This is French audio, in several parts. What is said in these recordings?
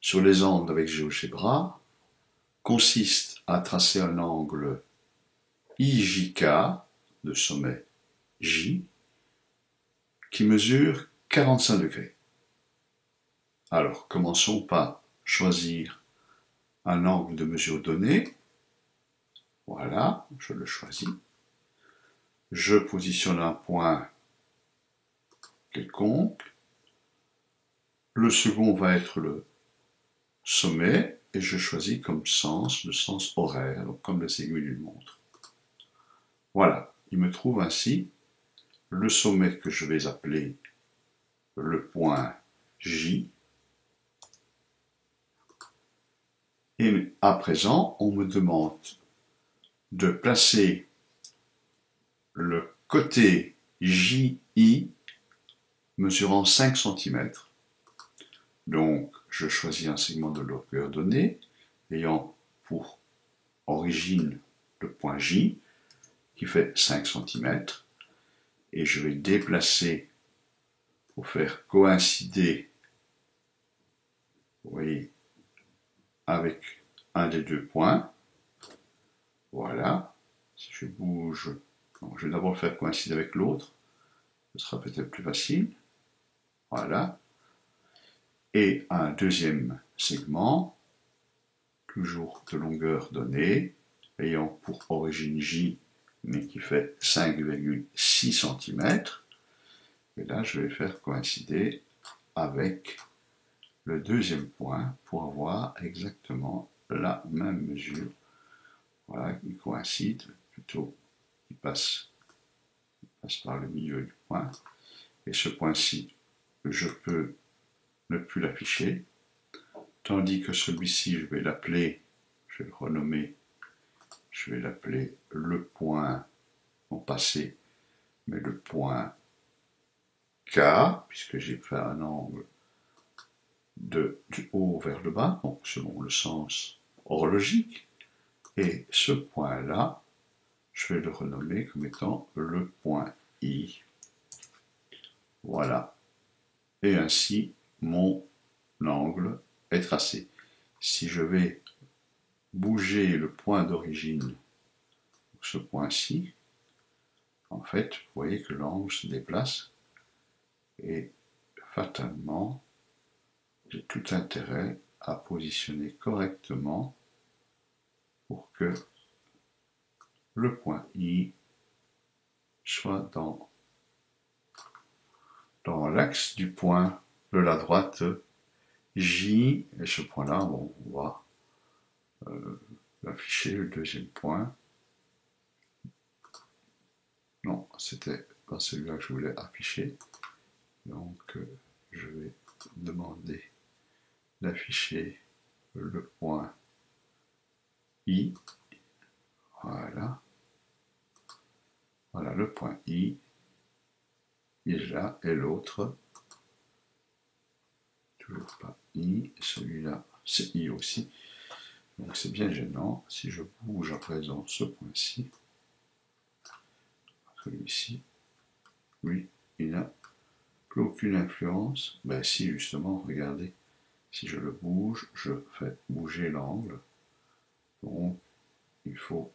sur les angles avec GeoGebra consiste à tracer un angle IJK de sommet J qui mesure 45 degrés. Alors, commençons par choisir un angle de mesure donné. Voilà, je le choisis. Je positionne un point quelconque. Le second va être le sommet et je choisis comme sens le sens horaire, donc comme les aiguilles d'une montre. Voilà, il me trouve ainsi le sommet que je vais appeler le point J. Et à présent, on me demande de placer le côté JI mesurant 5 cm. Donc, je choisis un segment de longueur donnée, ayant pour origine le point J, qui fait 5 cm, et je vais déplacer pour faire coïncider, vous voyez, avec un des deux points. Voilà. Si je bouge, je vais d'abord le faire coïncider avec l'autre, ce sera peut-être plus facile. Voilà. Et un deuxième segment, toujours de longueur donnée, ayant pour origine J, mais qui fait 5,6 cm. Et là, je vais faire coïncider avec le deuxième point pour avoir exactement la même mesure. Voilà, qui coïncide, plutôt, il passe par le milieu du point. Et ce point-ci, je peux ne plus l'afficher, tandis que celui-ci, je vais l'appeler, je vais le renommer, je vais l'appeler le point, non passé, mais le point K, puisque j'ai fait un angle du haut vers le bas, donc selon le sens horlogique. Et ce point-là, je vais le renommer comme étant le point I. Voilà. Et ainsi, mon angle est tracé. Si je vais bouger le point d'origine, ce point-ci, en fait, vous voyez que l'angle se déplace et fatalement, j'ai tout intérêt à positionner correctement pour que le point I soit dans l'axe du point de la droite J. Et ce point-là, bon, on va afficher le deuxième point. Non, c'était pas celui-là que je voulais afficher. Donc, je vais demander d'afficher le point I. Voilà. Voilà le point I. Il est là. Et l'autre, toujours pas I. Celui-là, c'est I aussi. Donc c'est bien gênant. Si je bouge à présent ce point-ci, celui-ci, lui, il n'a plus aucune influence. Ben si, justement, regardez. Si je le bouge, je fais bouger l'angle. Donc, il faut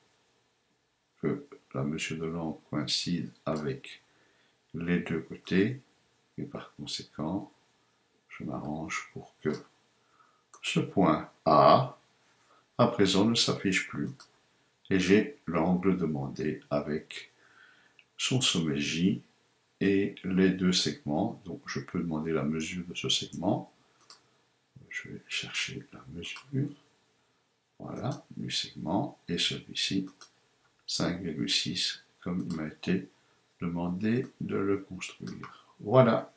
que la mesure de l'angle coïncide avec les deux côtés. Et par conséquent, je m'arrange pour que ce point A, à présent, ne s'affiche plus. Et j'ai l'angle demandé avec son sommet J et les deux segments. Donc, je peux demander la mesure de ce segment. Je vais chercher la mesure. Voilà, du segment. Et celui-ci, 5,6, comme il m'a été demandé de le construire. Voilà.